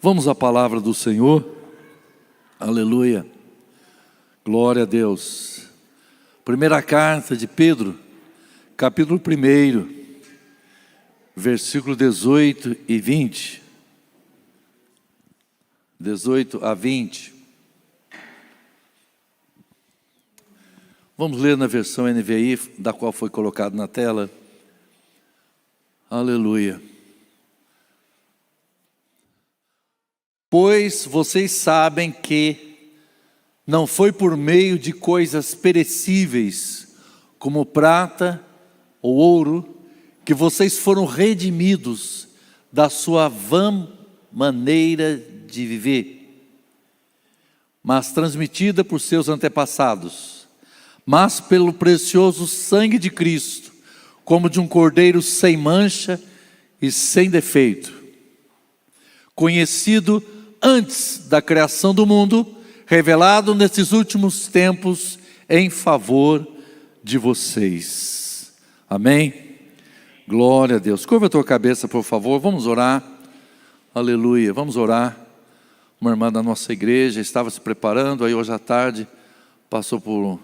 Vamos à palavra do Senhor. Aleluia. Glória a Deus. Primeira carta de Pedro, capítulo 1, versículo 18 e 20. 18 a 20. Vamos ler na versão NVI, da qual foi colocado na tela. Aleluia. Pois vocês sabem que não foi por meio de coisas perecíveis, como prata ou ouro, que vocês foram redimidos da sua vã maneira de viver, mas transmitida por seus antepassados, mas pelo precioso sangue de Cristo, como de um cordeiro sem mancha e sem defeito, conhecido antes da criação do mundo, revelado nesses últimos tempos em favor de vocês. Amém? Glória a Deus. Curva a tua cabeça, por favor, vamos orar. Aleluia, vamos orar. Uma irmã da nossa igreja estava se preparando, aí hoje à tarde passou por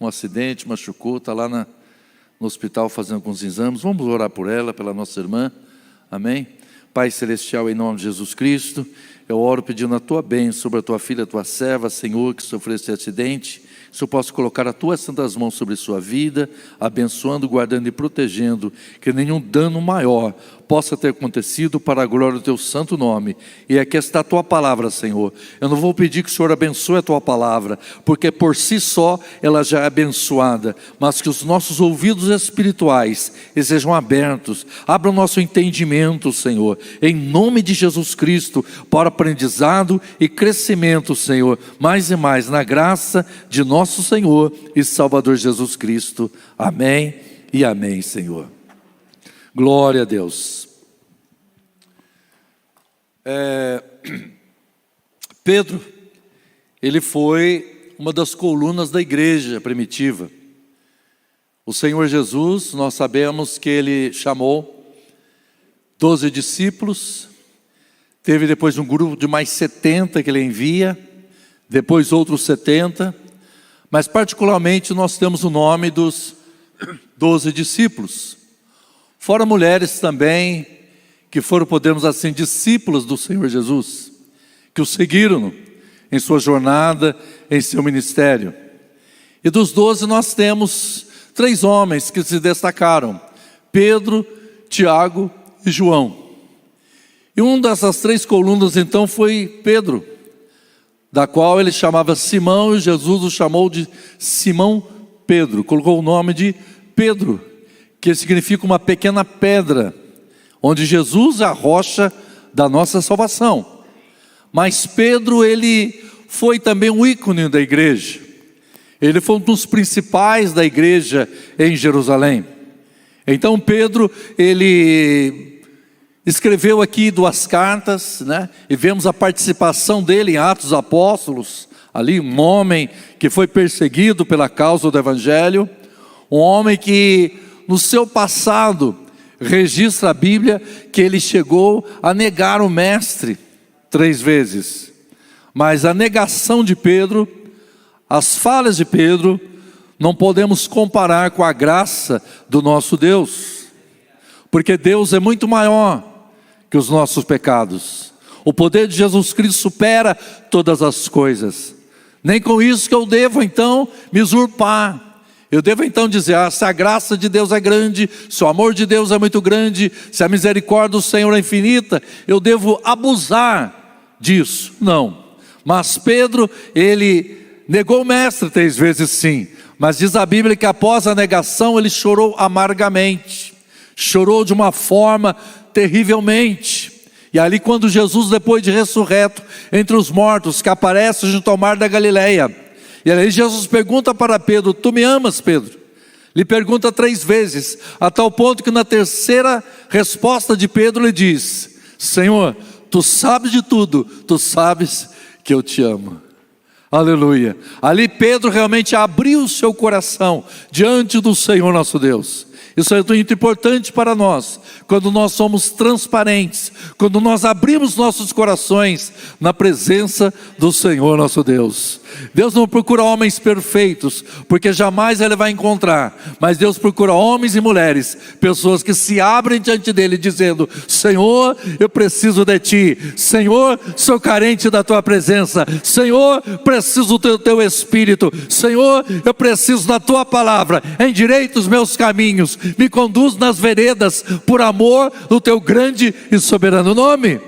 um acidente, machucou, está lá no hospital fazendo alguns exames. Vamos orar por ela, pela nossa irmã. Amém? Pai Celestial, em nome de Jesus Cristo, eu oro pedindo a tua bênção sobre a tua filha, a tua serva, Senhor, que sofreu esse acidente. Se eu posso colocar as tuas santas mãos sobre sua vida, abençoando, guardando e protegendo, que nenhum dano maior possa ter acontecido para a glória do teu santo nome. E aqui está a tua palavra, Senhor. Eu não vou pedir que o Senhor abençoe a tua palavra, porque por si só ela já é abençoada, mas que os nossos ouvidos espirituais sejam abertos, abra o nosso entendimento, Senhor, em nome de Jesus Cristo, para aprendizado e crescimento, Senhor, mais e mais na graça de nosso Senhor e Salvador Jesus Cristo. Amém e amém, Senhor. Glória a Deus. Pedro, ele foi uma das colunas da igreja primitiva. O Senhor Jesus, nós sabemos que ele chamou 12 discípulos, teve depois um grupo de mais 70 que ele envia, depois outros 70, mas particularmente nós temos o nome dos 12 discípulos. Fora mulheres também, que foram, podemos assim, discípulos do Senhor Jesus, que o seguiram em sua jornada, em seu ministério. E dos 12 nós temos 3 homens que se destacaram: Pedro, Tiago e João. E uma dessas 3 colunas então foi Pedro, da qual ele chamava Simão, e Jesus o chamou de Simão Pedro, colocou o nome de Pedro, que significa uma pequena pedra, onde Jesus é a rocha da nossa salvação. Mas Pedro, ele foi também um ícone da igreja, ele foi um dos principais da igreja em Jerusalém. Então Pedro, ele escreveu aqui 2 cartas, né? E vemos a participação dele em Atos dos Apóstolos, ali um homem que foi perseguido pela causa do Evangelho, um homem que no seu passado registra a Bíblia que ele chegou a negar o mestre 3 vezes, mas a negação de Pedro, as falhas de Pedro, não podemos comparar com a graça do nosso Deus, porque Deus é muito maior que os nossos pecados. O poder de Jesus Cristo supera todas as coisas. Nem com isso que eu devo então me usurpar. Eu devo então dizer, se a graça de Deus é grande, se o amor de Deus é muito grande, se a misericórdia do Senhor é infinita, eu devo abusar disso. Não. Mas Pedro, ele negou o mestre 3 vezes sim, mas diz a Bíblia que após a negação ele chorou amargamente, chorou de uma forma terrivelmente. E ali quando Jesus, depois de ressurreto entre os mortos, que aparece junto ao mar da Galileia, e aí Jesus pergunta para Pedro: tu me amas, Pedro? Lhe pergunta 3 vezes, a tal ponto que na terceira resposta de Pedro ele diz: Senhor, tu sabes de tudo, tu sabes que eu te amo. Aleluia. Ali Pedro realmente abriu o seu coração diante do Senhor nosso Deus. Isso é muito importante para nós, quando nós somos transparentes, quando nós abrimos nossos corações na presença do Senhor nosso Deus. Deus não procura homens perfeitos, porque jamais Ele vai encontrar, mas Deus procura homens e mulheres, pessoas que se abrem diante dEle dizendo: Senhor, eu preciso de Ti, Senhor, sou carente da Tua presença, Senhor, preciso do Teu Espírito, Senhor, eu preciso da Tua palavra, endireita os meus caminhos, me conduz nas veredas, por amor do Teu grande e soberano nome.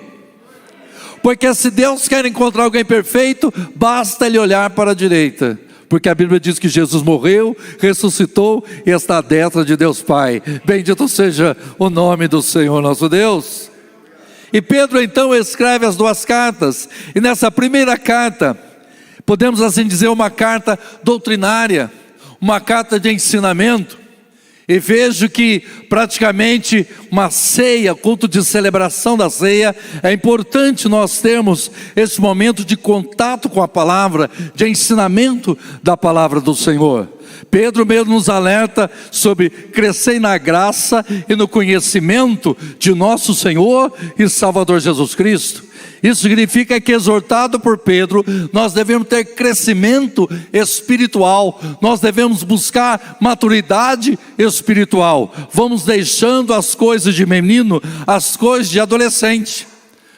Porque se Deus quer encontrar alguém perfeito, basta Ele olhar para a direita, porque a Bíblia diz que Jesus morreu, ressuscitou e está à destra de Deus Pai. Bendito seja o nome do Senhor nosso Deus. E Pedro então escreve as 2 cartas, e nessa primeira carta, podemos assim dizer, uma carta doutrinária, uma carta de ensinamento. E vejo que praticamente uma ceia, culto de celebração da ceia, é importante nós termos esse momento de contato com a palavra, de ensinamento da palavra do Senhor. Pedro mesmo nos alerta sobre crescer na graça e no conhecimento de nosso Senhor e Salvador Jesus Cristo. Isso significa que, exortado por Pedro, nós devemos ter crescimento espiritual, nós devemos buscar maturidade espiritual. Vamos deixando as coisas de menino, as coisas de adolescente,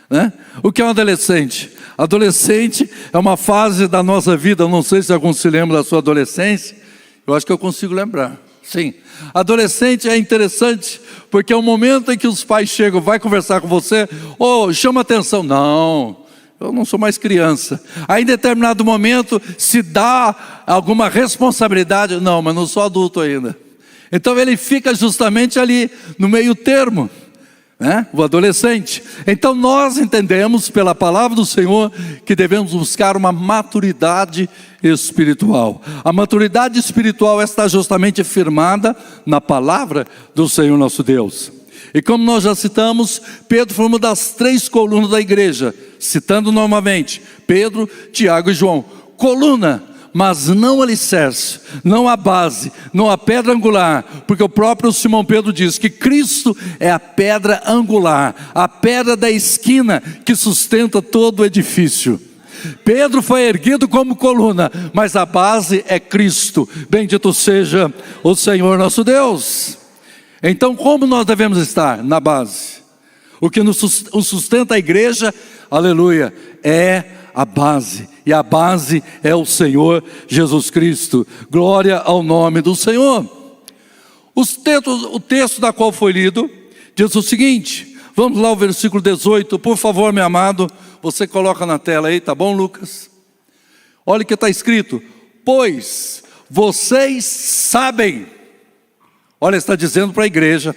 né? O que é um adolescente? Adolescente é uma fase da nossa vida, eu não sei se alguns se lembram da sua adolescência, eu acho que eu consigo lembrar. Sim, adolescente é interessante, porque é o momento em que os pais chegam, vai conversar com você, chama atenção, não, eu não sou mais criança. Aí em determinado momento se dá alguma responsabilidade, não, mas não sou adulto ainda. Então ele fica justamente ali no meio termo, né? O adolescente. Então nós entendemos pela palavra do Senhor que devemos buscar uma maturidade espiritual. A maturidade espiritual está justamente firmada na palavra do Senhor nosso Deus. E como nós já citamos, Pedro foi uma das 3 colunas da igreja, citando novamente Pedro, Tiago e João. Coluna, mas não alicerce, não a base, não a pedra angular, porque o próprio Simão Pedro diz que Cristo é a pedra angular, a pedra da esquina que sustenta todo o edifício. Pedro foi erguido como coluna, mas a base é Cristo. Bendito seja o Senhor nosso Deus. Então como nós devemos estar? Na base. O que nos sustenta a igreja, aleluia, é a base, e a base é o Senhor Jesus Cristo. Glória ao nome do Senhor. O texto da qual foi lido diz o seguinte, vamos lá ao versículo 18, por favor, meu amado, você coloca na tela aí, tá bom, Lucas? Olha o que está escrito: pois vocês sabem. Olha, está dizendo para a igreja.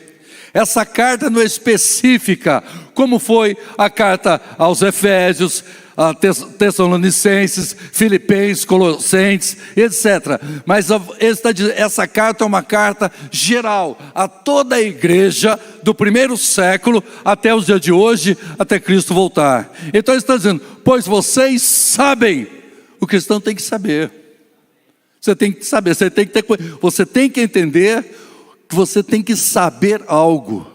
Essa carta não é específica, como foi a carta aos Efésios, a Tessalonicenses, Filipenses, Colossenses, etc. Mas essa carta é uma carta geral a toda a igreja do primeiro século até os dias de hoje, até Cristo voltar. Então ele está dizendo, pois vocês sabem. O cristão tem que saber. Você tem que saber, você tem que entender que você tem que saber algo.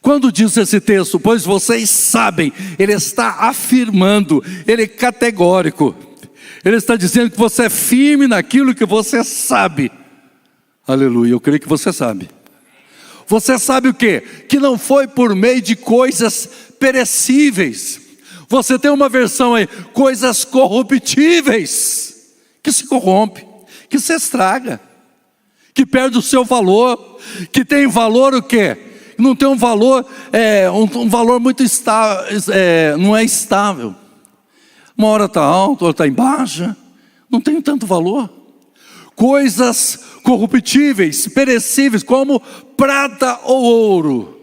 Quando diz esse texto, pois vocês sabem, ele está afirmando, ele é categórico. Ele está dizendo que você é firme naquilo que você sabe. Aleluia, eu creio que você sabe. Você sabe o quê? Que não foi por meio de coisas perecíveis. Você tem uma versão aí, coisas corruptíveis, que se corrompe, que se estraga, que perde o seu valor, que tem valor o quê? Não tem um valor, um valor muito estável, não é estável. Uma hora está alta, outra está em baixa, não tem tanto valor. Coisas corruptíveis, perecíveis, como prata ou ouro.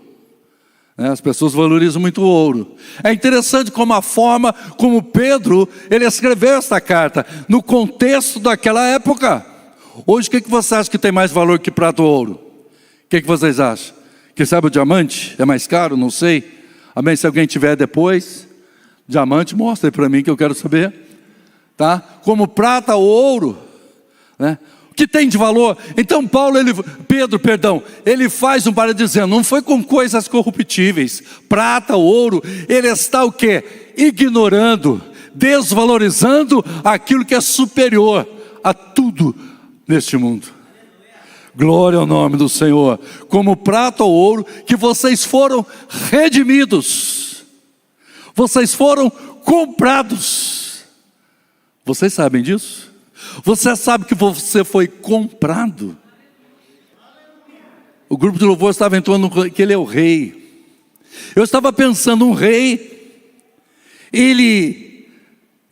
As pessoas valorizam muito o ouro. É interessante como a forma como Pedro, ele escreveu esta carta, no contexto daquela época. Hoje o que você acha que tem mais valor que prata ou ouro? O que vocês acham? Quem sabe o diamante é mais caro? Não sei. Amém? Se alguém tiver depois, diamante, mostra aí para mim que eu quero saber. Tá? Como prata ou ouro, né? o que tem de valor. Então Pedro, ele faz um paralelo dizendo, não foi com coisas corruptíveis, prata, ouro, ele está o quê? Ignorando, desvalorizando aquilo que é superior a tudo neste mundo. Glória ao nome do Senhor. Como prata ou ouro, que vocês foram redimidos, vocês foram comprados. Vocês sabem disso? Você sabe que você foi comprado? O grupo de louvor estava entoando que ele é o rei. Eu estava pensando, um rei, ele,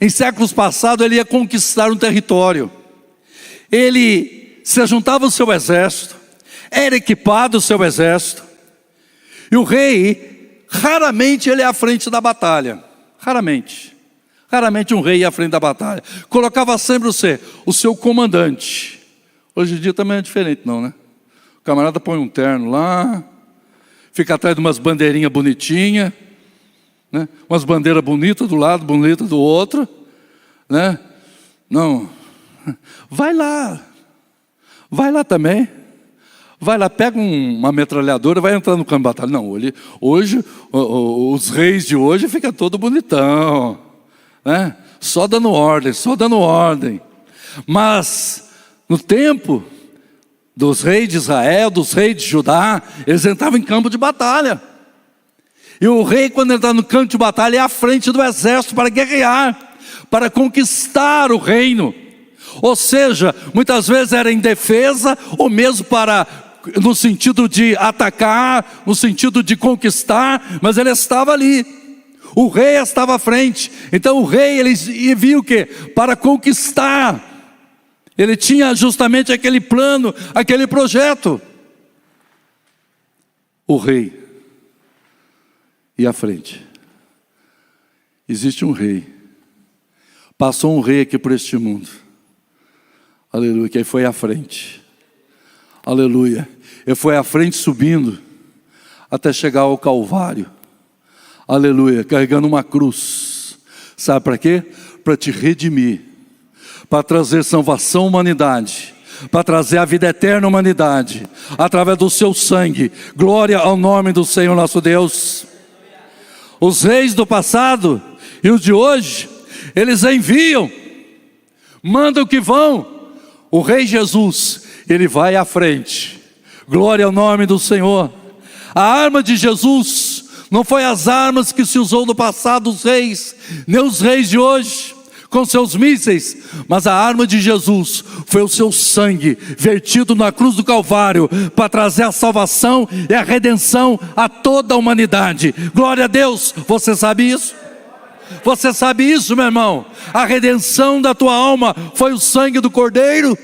em séculos passados, ele ia conquistar um território. Ele se juntava ao seu exército, era equipado o seu exército. E o rei, raramente ele é à frente da batalha. Raramente um rei ia à frente da batalha. Colocava sempre o seu comandante. Hoje em dia também é diferente não, né? O camarada põe um terno lá, fica atrás de umas bandeirinhas bonitinhas, né? Umas bandeiras bonitas do lado, bonitas do outro, né? Não, vai lá também. Vai lá, pega uma metralhadora, vai entrar no campo de batalha. Não, hoje os reis de hoje ficam todo bonitão, né? Só dando ordem. Mas no tempo dos reis de Israel, dos reis de Judá, eles entravam em campo de batalha. E o rei, quando entra no campo de batalha, é à frente do exército para guerrear, para conquistar o reino. Ou seja, muitas vezes era em defesa, ou mesmo no sentido de atacar, no sentido de conquistar, mas ele estava ali. O rei estava à frente. Então o rei, ele viu o quê? Para conquistar. Ele tinha justamente aquele plano, aquele projeto. O rei ia à frente. Existe um rei. Passou um rei aqui por este mundo. Aleluia, que ele foi à frente. Aleluia. Ele foi à frente subindo até chegar ao Calvário. Aleluia, carregando uma cruz. Sabe para quê? Para te redimir, para trazer salvação à humanidade, para trazer a vida eterna à humanidade, através do seu sangue. Glória ao nome do Senhor nosso Deus. Os reis do passado e os de hoje, eles enviam, mandam que vão. O rei Jesus, ele vai à frente. Glória ao nome do Senhor. A arma de Jesus não foi as armas que se usou no passado os reis, nem os reis de hoje, com seus mísseis, mas a arma de Jesus foi o seu sangue, vertido na cruz do Calvário, para trazer a salvação e a redenção a toda a humanidade. Glória a Deus, você sabe isso? Você sabe isso, meu irmão? A redenção da tua alma foi o sangue do Cordeiro.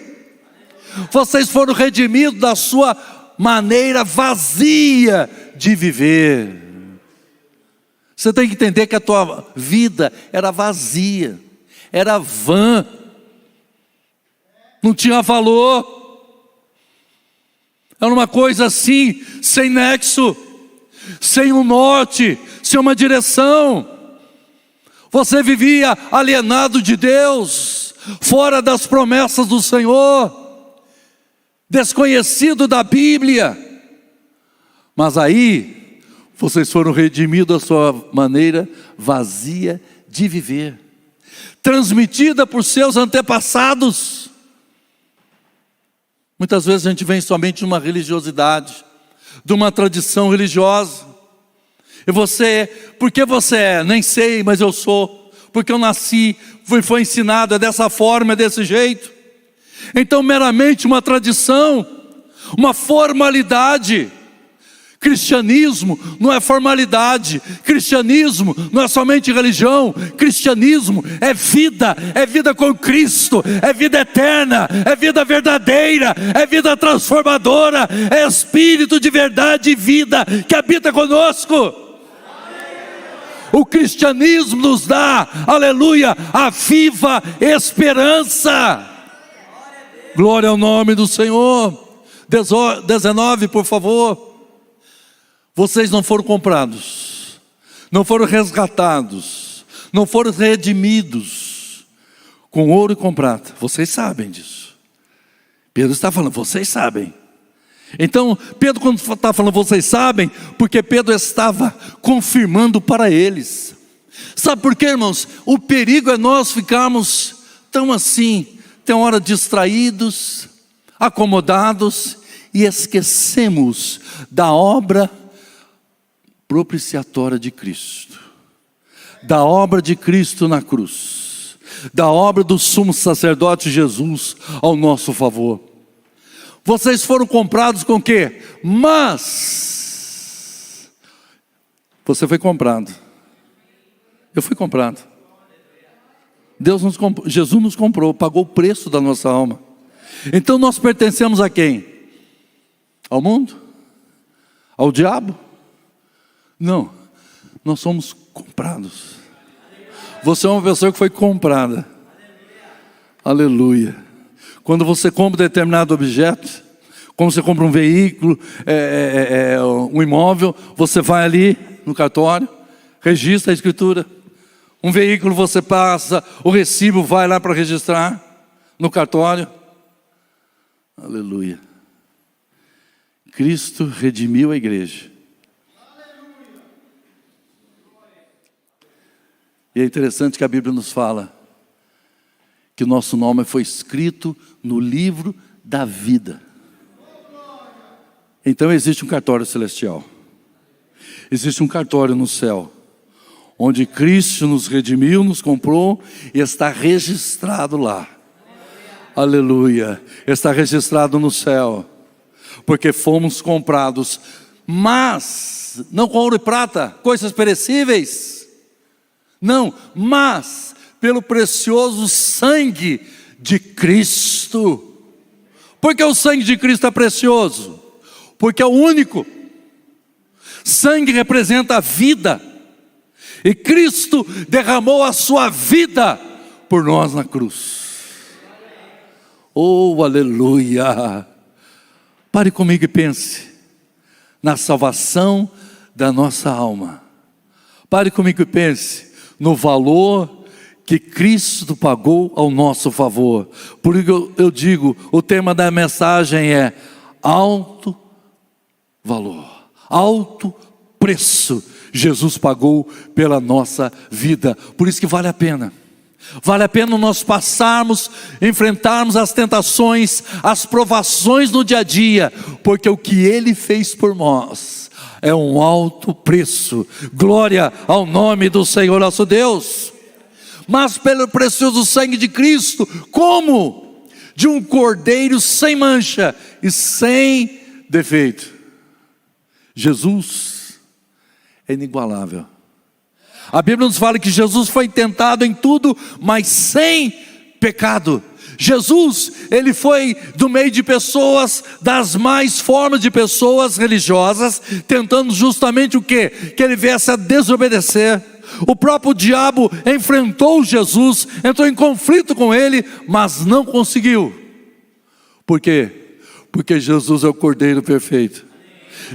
Vocês foram redimidos da sua maneira vazia de viver. Você tem que entender que a tua vida era vazia, era vã, não tinha valor, era uma coisa assim, sem nexo, sem um norte, sem uma direção. Você vivia alienado de Deus, fora das promessas do Senhor, desconhecido da Bíblia. Mas aí, vocês foram redimidos da sua maneira vazia de viver, transmitida por seus antepassados. Muitas vezes a gente vem somente de uma religiosidade, de uma tradição religiosa. E você, por que você é? Nem sei, mas eu sou. Porque eu nasci, foi ensinado, é dessa forma, é desse jeito. Então meramente uma tradição, uma formalidade. Cristianismo não é formalidade, cristianismo não é somente religião, cristianismo é vida com Cristo, é vida eterna, é vida verdadeira, é vida transformadora, é Espírito de verdade e vida que habita conosco. O cristianismo nos dá, aleluia, a viva esperança. Glória ao nome do Senhor. 19, por favor. Vocês não foram comprados, não foram resgatados, não foram redimidos com ouro e com prata. Vocês sabem disso. Pedro está falando, vocês sabem. Então, Pedro quando está falando, vocês sabem, porque Pedro estava confirmando para eles. Sabe por quê, irmãos? O perigo é nós ficarmos tão assim, tem hora distraídos, acomodados, e esquecemos da obra propiciatória de Cristo, da obra de Cristo na cruz, da obra do sumo sacerdote Jesus ao nosso favor. Vocês foram comprados com o quê? Mas você foi comprado. Eu fui comprado. Jesus nos comprou, pagou o preço da nossa alma. Então nós pertencemos a quem? Ao mundo? Ao diabo? Não, nós somos comprados. Você é uma pessoa que foi comprada. Aleluia. Quando você compra um determinado objeto, como você compra um veículo, um imóvel, você vai ali no cartório, registra a escritura. Um veículo você passa, o recibo vai lá para registrar no cartório. Aleluia. Cristo redimiu a igreja. E é interessante que a Bíblia nos fala que o nosso nome foi escrito no livro da vida. Então existe um cartório celestial. Existe um cartório no céu, onde Cristo nos redimiu, nos comprou e está registrado lá. Aleluia. Está registrado no céu, porque fomos comprados, mas não com ouro e prata, coisas perecíveis. Não, mas pelo precioso sangue de Cristo. Por que o sangue de Cristo é precioso? Porque é o único. Sangue representa a vida, e Cristo derramou a sua vida por nós na cruz. Oh, aleluia. Pare comigo e pense na salvação da nossa alma. Pare comigo e pense no valor que Cristo pagou ao nosso favor. Por isso eu digo, o tema da mensagem é alto valor, alto preço Jesus pagou pela nossa vida. Por isso que vale a pena. Vale a pena nós passarmos, enfrentarmos as tentações, as provações no dia a dia, porque o que Ele fez por nós é um alto preço. Glória ao nome do Senhor nosso Deus. Mas pelo precioso sangue de Cristo, como? De um cordeiro sem mancha e sem defeito. Jesus é inigualável. A Bíblia nos fala que Jesus foi tentado em tudo, mas sem pecado. Jesus, ele foi do meio de pessoas, das mais formas de pessoas religiosas, tentando justamente o quê? Que ele viesse a desobedecer. O próprio diabo enfrentou Jesus, entrou em conflito com ele, mas não conseguiu. Por quê? Porque Jesus é o Cordeiro perfeito.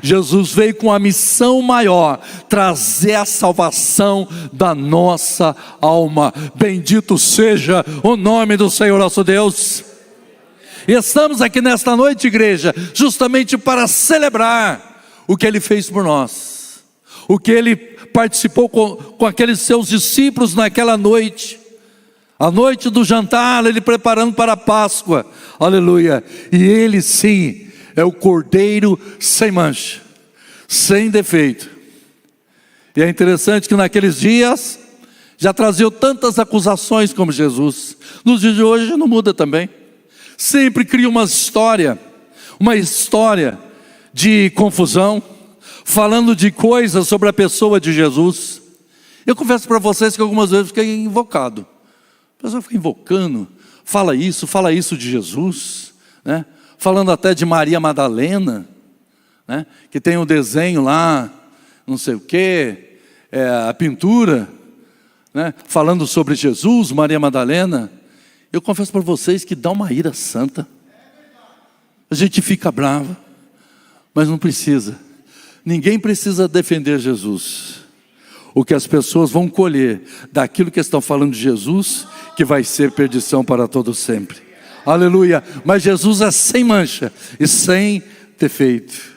Jesus veio com a missão maior, trazer a salvação da nossa alma. Bendito seja o nome do Senhor nosso Deus. E estamos aqui nesta noite, igreja, justamente para celebrar o que Ele fez por nós, o que Ele participou com aqueles seus discípulos naquela noite, a noite do jantar, Ele preparando para a Páscoa, aleluia. E Ele sim é o Cordeiro sem mancha, sem defeito. E é interessante que naqueles dias já traziam tantas acusações como Jesus. Nos dias de hoje não muda também. Sempre cria uma história de confusão, falando de coisas sobre a pessoa de Jesus. Eu confesso para vocês que algumas vezes fiquei invocado. A pessoa fica invocando, fala isso de Jesus, né? Falando até de Maria Madalena, né? Que tem um desenho lá, não sei o que, a pintura, né? Falando sobre Jesus, Maria Madalena. Eu confesso para vocês que dá uma ira santa. A gente fica bravo, mas não precisa. Ninguém precisa defender Jesus. O que as pessoas vão colher daquilo que estão falando de Jesus, que vai ser perdição para todo sempre. Aleluia. Mas Jesus é sem mancha e sem defeito.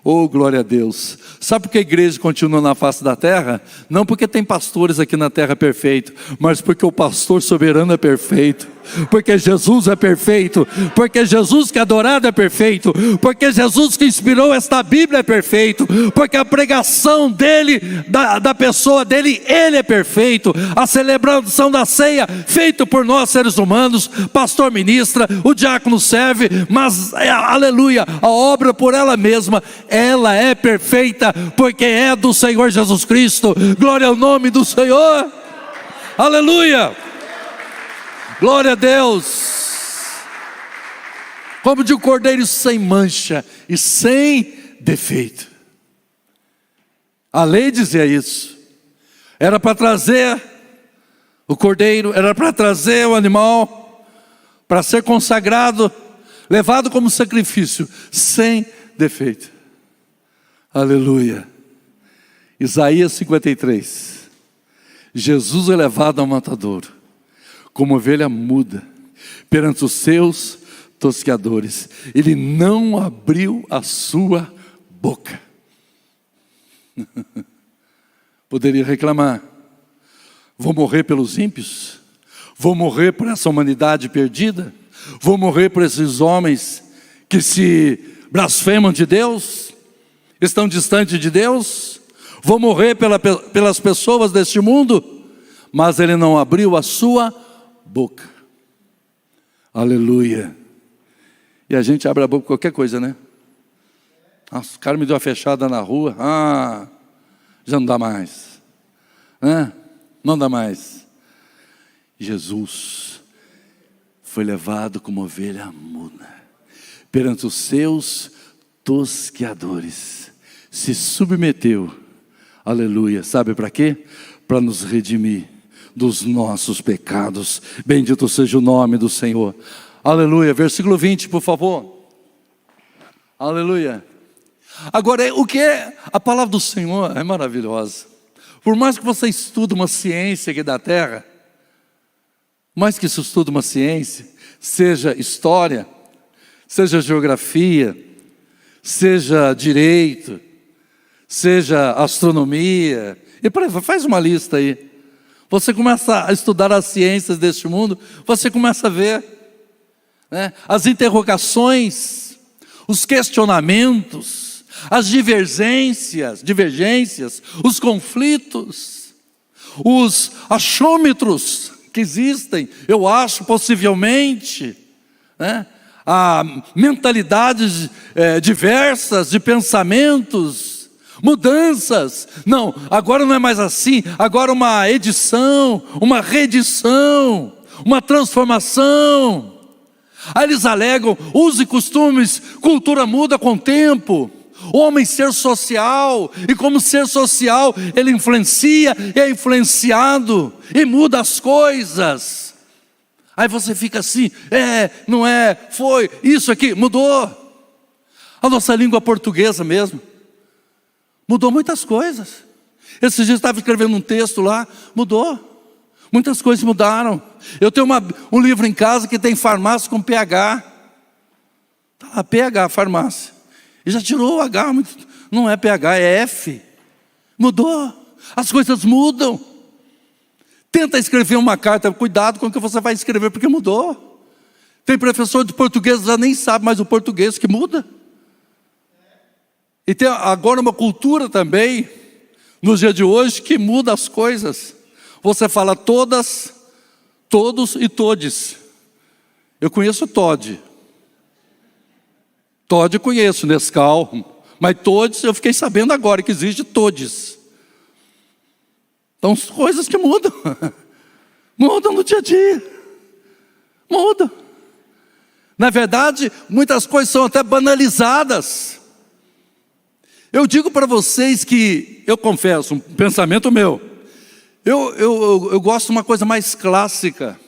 Oh, glória a Deus. Sabe por que a igreja continua na face da terra? Não porque tem pastores aqui na terra perfeito, mas porque o pastor soberano é perfeito, porque Jesus é perfeito, porque Jesus que é adorado é perfeito, porque Jesus que inspirou esta Bíblia é perfeito, porque a pregação dele, da pessoa dele, ele é perfeito. A celebração da ceia, feita por nós seres humanos, pastor ministra, o diácono serve, mas aleluia, a obra por ela mesma, ela é perfeita, porque é do Senhor Jesus Cristo. Glória ao nome do Senhor. Aleluia. Glória a Deus. Como de um cordeiro sem mancha e sem defeito. A lei dizia isso. Era para trazer o cordeiro, era para trazer o animal, para ser consagrado, levado como sacrifício, sem defeito. Aleluia. Isaías 53. Jesus é levado ao matadouro, como ovelha muda, perante os seus tosqueadores. Ele não abriu a sua boca. Poderia reclamar: vou morrer pelos ímpios? Vou morrer por essa humanidade perdida? Vou morrer por esses homens que se blasfemam de Deus? Estão distantes de Deus? Vou morrer pelas pessoas deste mundo? Mas ele não abriu a sua boca. Aleluia. E a gente abre a boca com qualquer coisa, né? Nossa, o cara me deu uma fechada na rua. Já não dá mais. Não dá mais. Jesus foi levado como ovelha muda, perante os seus tosqueadores. Se submeteu, aleluia, sabe para quê? Para nos redimir dos nossos pecados. Bendito seja o nome do Senhor. Aleluia. Versículo 20, por favor. Aleluia. Agora, o que é? A palavra do Senhor é maravilhosa. Por mais que você estude uma ciência aqui da terra, mais que se estude uma ciência, seja história, seja geografia, seja direito, seja astronomia, e faz uma lista aí. Você começa a estudar as ciências deste mundo, você começa a ver, né, as interrogações, os questionamentos, as divergências, os conflitos, os achômetros que existem, eu acho, possivelmente, né? Há mentalidades diversas de pensamentos, mudanças. Não, agora não é mais assim. Agora uma edição, uma reedição, uma transformação. Aí eles alegam: usos e costumes, cultura muda com o tempo. O homem ser social, e como ser social, ele influencia e é influenciado e muda as coisas. Aí você fica assim: não é, foi, isso aqui, mudou. A nossa língua portuguesa mesmo mudou muitas coisas. Esses dias eu estava escrevendo um texto lá, mudou. Muitas coisas mudaram. Eu tenho um livro em casa que tem farmácia com PH. Está lá, PH, farmácia. E já tirou o H, não é PH, é F. Mudou. As coisas mudam. Tenta escrever uma carta, cuidado com o que você vai escrever, porque mudou. Tem professor de português que já nem sabe mais o português, que muda. E tem agora uma cultura também, nos dias de hoje, que muda as coisas. Você fala todas, todos e todes. Eu conheço Todd. Todd eu conheço, Nescau. Mas todes, eu fiquei sabendo agora que existe todes. Então, coisas que mudam. Mudam no dia a dia. Mudam. Na verdade, muitas coisas são até banalizadas. Eu digo para vocês que, eu confesso, um pensamento meu, eu gosto de uma coisa mais clássica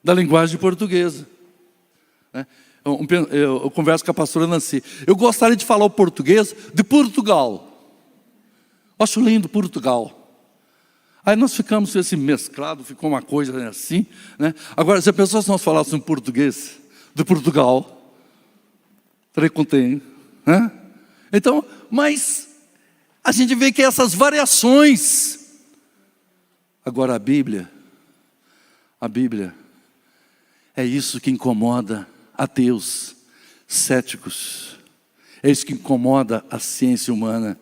da linguagem portuguesa. Eu converso com a pastora Nancy. Eu gostaria de falar o português de Portugal. Acho lindo Portugal. Aí nós ficamos com esse mesclado, ficou uma coisa assim, né? Agora, se a pessoa se nós falássemos português de Portugal, estaria contente, né? Então, mas a gente vê que essas variações. Agora a Bíblia é isso que incomoda ateus, céticos. É isso que incomoda a ciência humana.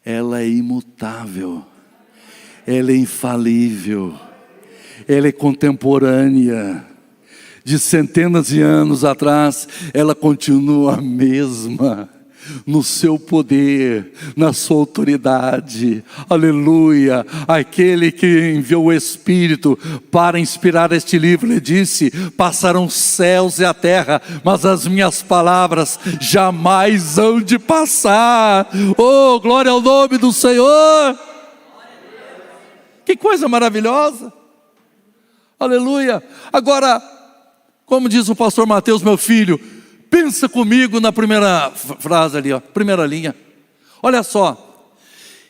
Ela é imutável. Ela é infalível, ela é contemporânea, de centenas de anos atrás, ela continua a mesma, no seu poder, na sua autoridade, aleluia. Aquele que enviou o Espírito para inspirar este livro, ele disse: passarão os céus e a terra, mas as minhas palavras jamais hão de passar. Oh, glória ao nome do Senhor! Que coisa maravilhosa, aleluia. Agora, como diz o pastor Mateus, meu filho, pensa comigo na primeira frase ali, ó, primeira linha. Olha só,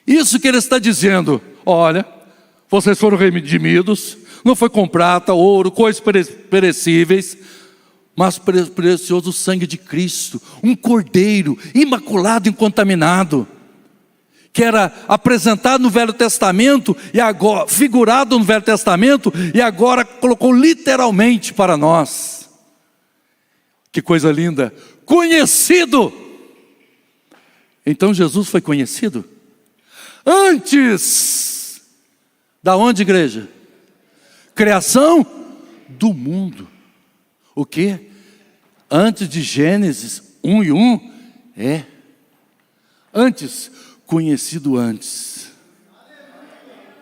isso que ele está dizendo: olha, vocês foram redimidos, não foi com prata, ouro, coisas perecíveis, mas precioso sangue de Cristo, um cordeiro imaculado, incontaminado, que era apresentado no Velho Testamento, e agora figurado no Velho Testamento, e agora colocou literalmente para nós. Que coisa linda! Conhecido! Então Jesus foi conhecido antes da onde, igreja? Criação do mundo. O que? Antes de Gênesis 1:1, antes, conhecido antes.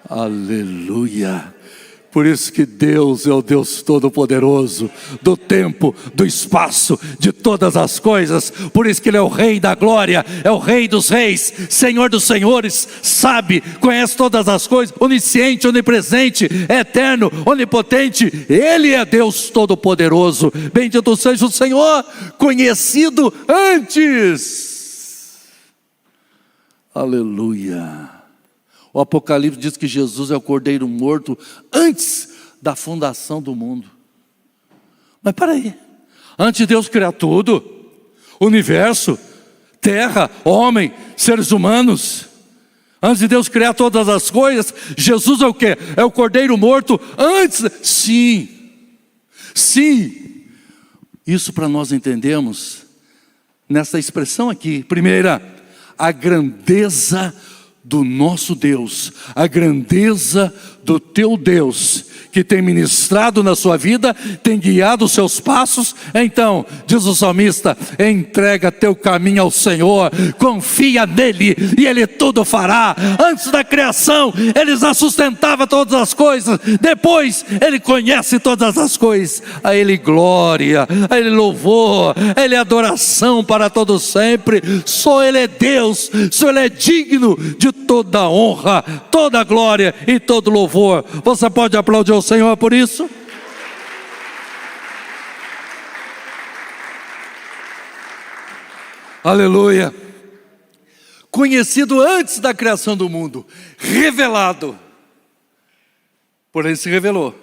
Aleluia. Por isso que Deus é o Deus Todo-Poderoso, do tempo, do espaço, de todas as coisas. Por isso que Ele é o Rei da glória, é o Rei dos reis, Senhor dos senhores, sabe, conhece todas as coisas, onisciente, onipresente, eterno, onipotente. Ele é Deus Todo-Poderoso. Bendito seja o Senhor, conhecido antes. Aleluia. O Apocalipse diz que Jesus é o Cordeiro morto antes da fundação do mundo. Mas para aí, antes de Deus criar tudo, universo, terra, homem, seres humanos, antes de Deus criar todas as coisas, Jesus é o quê? É o Cordeiro morto antes. Sim, isso para nós entendermos nessa expressão aqui. Primeira, a grandeza do nosso Deus, a grandeza do teu Deus, que tem ministrado na sua vida, tem guiado os seus passos. Então, diz o salmista: entrega teu caminho ao Senhor, confia nele e Ele tudo fará. Antes da criação, Ele já sustentava todas as coisas, depois Ele conhece todas as coisas. A Ele glória, a Ele louvor, a Ele adoração para todos sempre. Só Ele é Deus, só Ele é digno de toda honra, toda glória e todo louvor. Você pode aplaudir o Senhor por isso? Aleluia. Conhecido antes da criação do mundo, revelado, porém se revelou.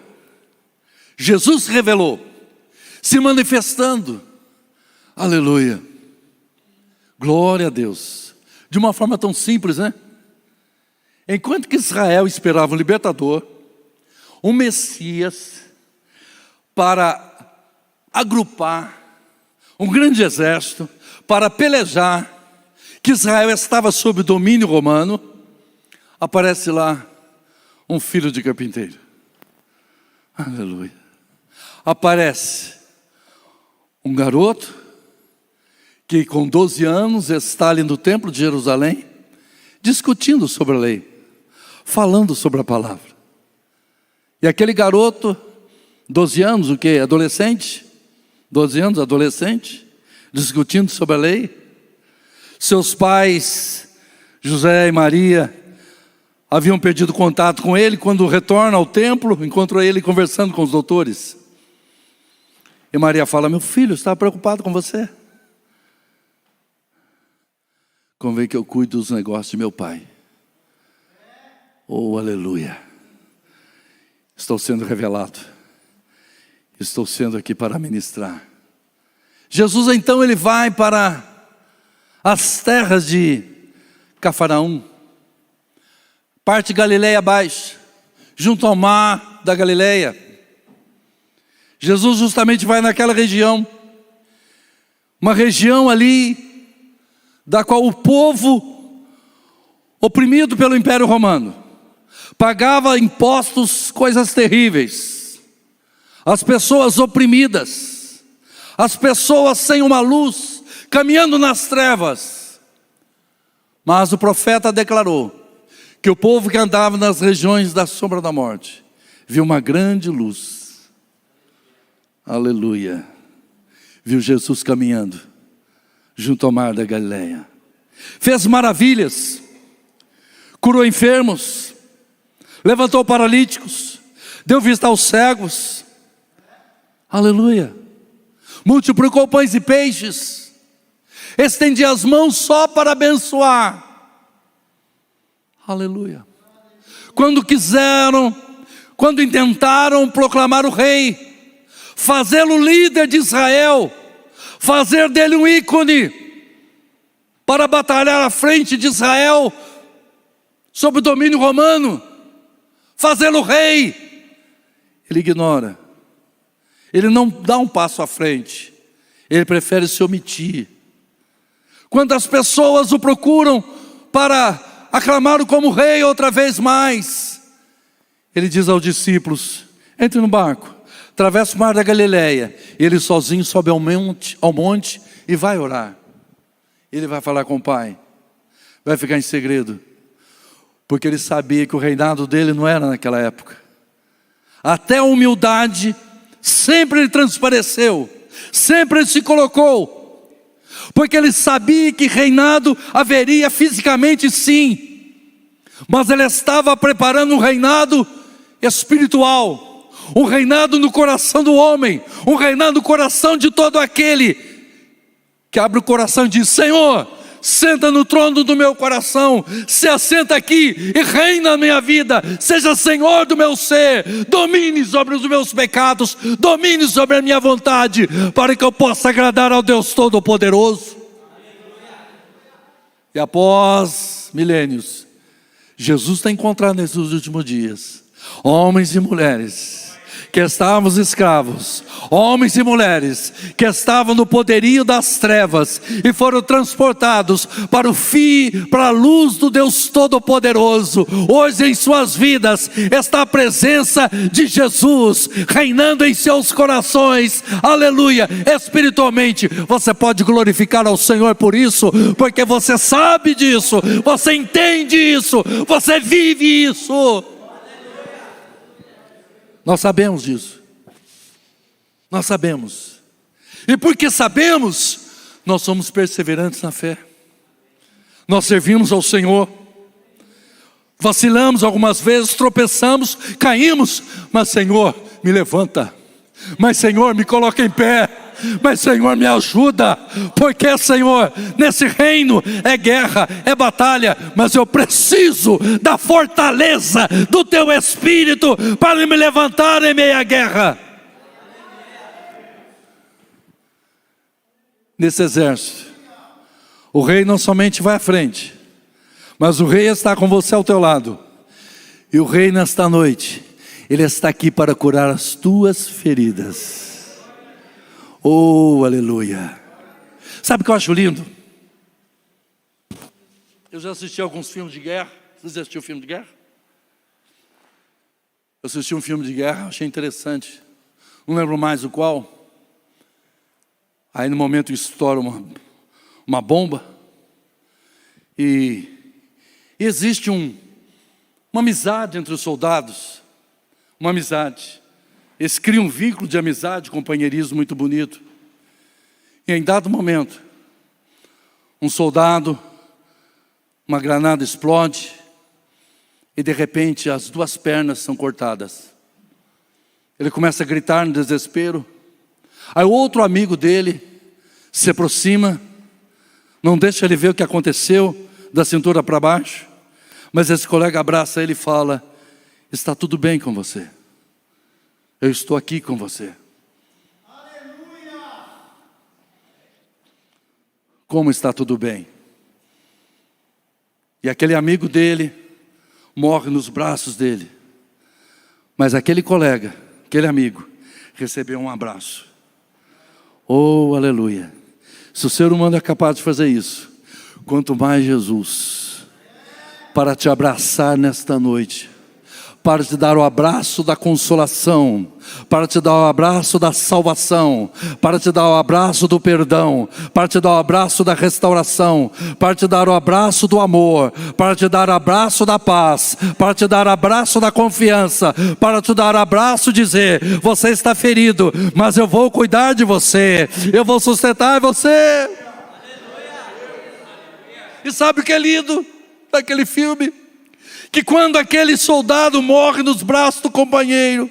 Jesus revelou, se manifestando. Aleluia. Glória a Deus. De uma forma tão simples, né? Enquanto que Israel esperava um libertador, um Messias, para agrupar um grande exército, para pelejar, que Israel estava sob domínio romano, aparece lá um filho de carpinteiro. Aleluia. Aparece um garoto que com 12 anos está ali no templo de Jerusalém, discutindo sobre a lei, falando sobre a palavra. E aquele garoto, 12 anos, o que? Adolescente? 12 anos, adolescente, discutindo sobre a lei. Seus pais, José e Maria, haviam perdido contato com ele. Quando retorna ao templo, encontrou ele conversando com os doutores. E Maria fala: meu filho, está preocupado com você? Convém que eu cuide dos negócios de meu pai. Oh, aleluia. Estou sendo revelado. Estou sendo aqui para ministrar. Jesus então ele vai para as terras de Cafarnaum, parte de Galileia abaixo, junto ao mar da Galileia. Jesus justamente vai naquela região, uma região ali, da qual o povo, oprimido pelo Império Romano, pagava impostos, coisas terríveis. As pessoas oprimidas, as pessoas sem uma luz, caminhando nas trevas. Mas o profeta declarou que o povo que andava nas regiões da sombra da morte viu uma grande luz. Aleluia. Viu Jesus caminhando junto ao mar da Galileia. Fez maravilhas, curou enfermos, levantou paralíticos, deu vista aos cegos. Aleluia. Multiplicou pães e peixes, estendia as mãos só para abençoar. Aleluia. Quando intentaram proclamar o rei, fazê-lo líder de Israel, fazer dele um ícone, para batalhar à frente de Israel, sob o domínio romano, fazê-lo rei, ele ignora, ele não dá um passo à frente, ele prefere se omitir. Quantas pessoas o procuram para aclamá-lo como rei outra vez mais, ele diz aos discípulos: entre no barco, atravessa o mar da Galileia, e ele sozinho sobe ao monte e vai orar. Ele vai falar com o Pai, vai ficar em segredo, porque ele sabia que o reinado dele não era naquela época. Até a humildade sempre ele transpareceu, sempre ele se colocou, porque ele sabia que reinado haveria fisicamente sim, mas ele estava preparando um reinado espiritual, um reinado no coração do homem, um reinado no coração de todo aquele que abre o coração e diz: Senhor, senta no trono do meu coração, se assenta aqui e reina na minha vida, seja Senhor do meu ser, domine sobre os meus pecados, domine sobre a minha vontade, para que eu possa agradar ao Deus Todo-Poderoso. E após milênios, Jesus está encontrando nesses últimos dias homens e mulheres que estavam escravos, homens e mulheres que estavam no poderio das trevas e foram transportados para a luz do Deus Todo-Poderoso. Hoje em suas vidas está a presença de Jesus reinando em seus corações. Aleluia. Espiritualmente você pode glorificar ao Senhor por isso, porque você sabe disso, você entende isso, você vive isso. Nós sabemos disso. Nós sabemos. E porque sabemos, nós somos perseverantes na fé. Nós servimos ao Senhor. Vacilamos algumas vezes, tropeçamos, caímos. Mas Senhor, me levanta. Mas Senhor, me coloca em pé. Mas Senhor, me ajuda, porque Senhor, nesse reino é guerra, é batalha, mas eu preciso da fortaleza do Teu Espírito para me levantar em meio à guerra. Nesse exército, o rei não somente vai à frente, mas o rei está com você ao teu lado. E o rei nesta noite, ele está aqui para curar as tuas feridas. Oh, aleluia. Sabe o que eu acho lindo? Eu já assisti alguns filmes de guerra. Você já assistiu filme de guerra? Eu assisti um filme de guerra, achei interessante. Não lembro mais o qual. Aí no momento estoura uma bomba. E existe uma amizade entre os soldados. Uma amizade. Eles criam um vínculo de amizade, companheirismo muito bonito. E em dado momento, um soldado, uma granada explode, e de repente as duas pernas são cortadas. Ele começa a gritar no desespero. Aí outro amigo dele se aproxima, não deixa ele ver o que aconteceu, da cintura para baixo, mas esse colega abraça ele e fala: está tudo bem com você. Eu estou aqui com você. Como está tudo bem? E aquele amigo dele morre nos braços dele. Mas aquele colega, aquele amigo, recebeu um abraço. Oh, aleluia. Se o ser humano é capaz de fazer isso, quanto mais Jesus, para te abraçar nesta noite, para te dar o abraço da consolação, para te dar o abraço da salvação, para te dar o abraço do perdão, para te dar o abraço da restauração, para te dar o abraço do amor, para te dar o abraço da paz, para te dar o abraço da confiança, para te dar o abraço de dizer: você está ferido, mas eu vou cuidar de você, eu vou sustentar você. E sabe o que é lindo daquele filme? Que quando aquele soldado morre nos braços do companheiro,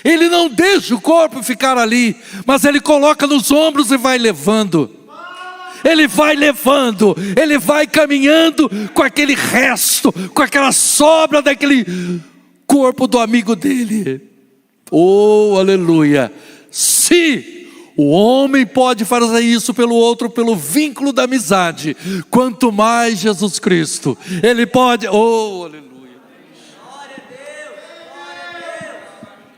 ele não deixa o corpo ficar ali, mas ele coloca nos ombros e vai levando. Ele vai levando, ele vai caminhando com aquele resto, com aquela sobra daquele corpo do amigo dele. Oh, aleluia! Se o homem pode fazer isso pelo outro, pelo vínculo da amizade, quanto mais Jesus Cristo, Ele pode, oh, aleluia.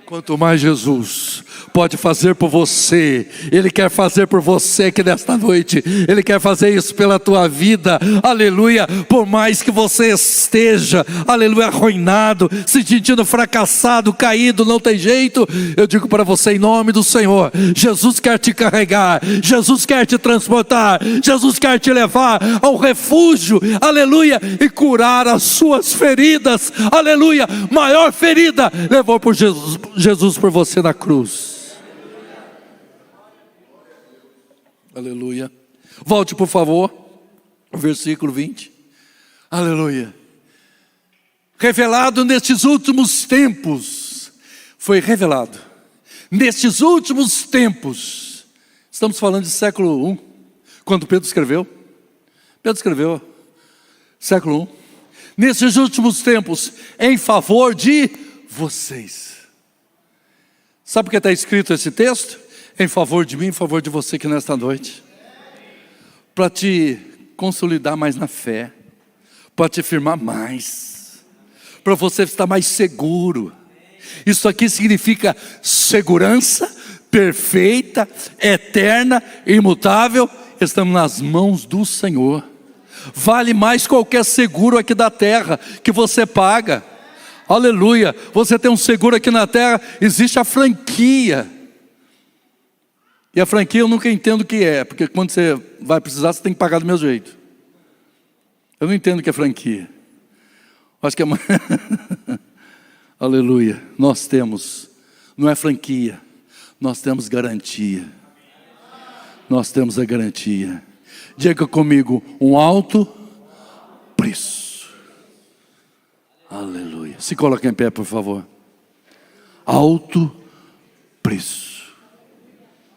Quanto mais Jesus pode fazer por você, Ele quer fazer por você aqui nesta noite, Ele quer fazer isso pela tua vida, aleluia. Por mais que você esteja, aleluia, arruinado, se sentindo fracassado, caído, não tem jeito, eu digo para você em nome do Senhor: Jesus quer te carregar, Jesus quer te transportar, Jesus quer te levar ao refúgio, aleluia, e curar as suas feridas, aleluia. Maior ferida levou por Jesus por você na cruz. Aleluia. Volte por favor, versículo 20. Aleluia. Revelado nestes últimos tempos. Foi revelado nestes últimos tempos. Estamos falando de século I, quando Pedro escreveu. Pedro escreveu, século I. Nesses últimos tempos, em favor de vocês. Sabe o que está escrito nesse texto? Em favor de mim, em favor de você aqui nesta noite. Para te consolidar mais na fé, para te firmar mais, para você estar mais seguro. Isso aqui significa segurança perfeita, eterna, imutável. Estamos nas mãos do Senhor. Vale mais qualquer seguro aqui da terra que você paga. Aleluia. Você tem um seguro aqui na terra, existe a franquia. E a franquia eu nunca entendo o que é, porque quando você vai precisar, você tem que pagar do mesmo jeito. Eu não entendo o que é franquia. Acho que é aleluia. Nós temos, não é franquia, nós temos garantia. Nós temos a garantia. Diga comigo, um alto preço. Aleluia. Se coloque em pé, por favor. Alto preço.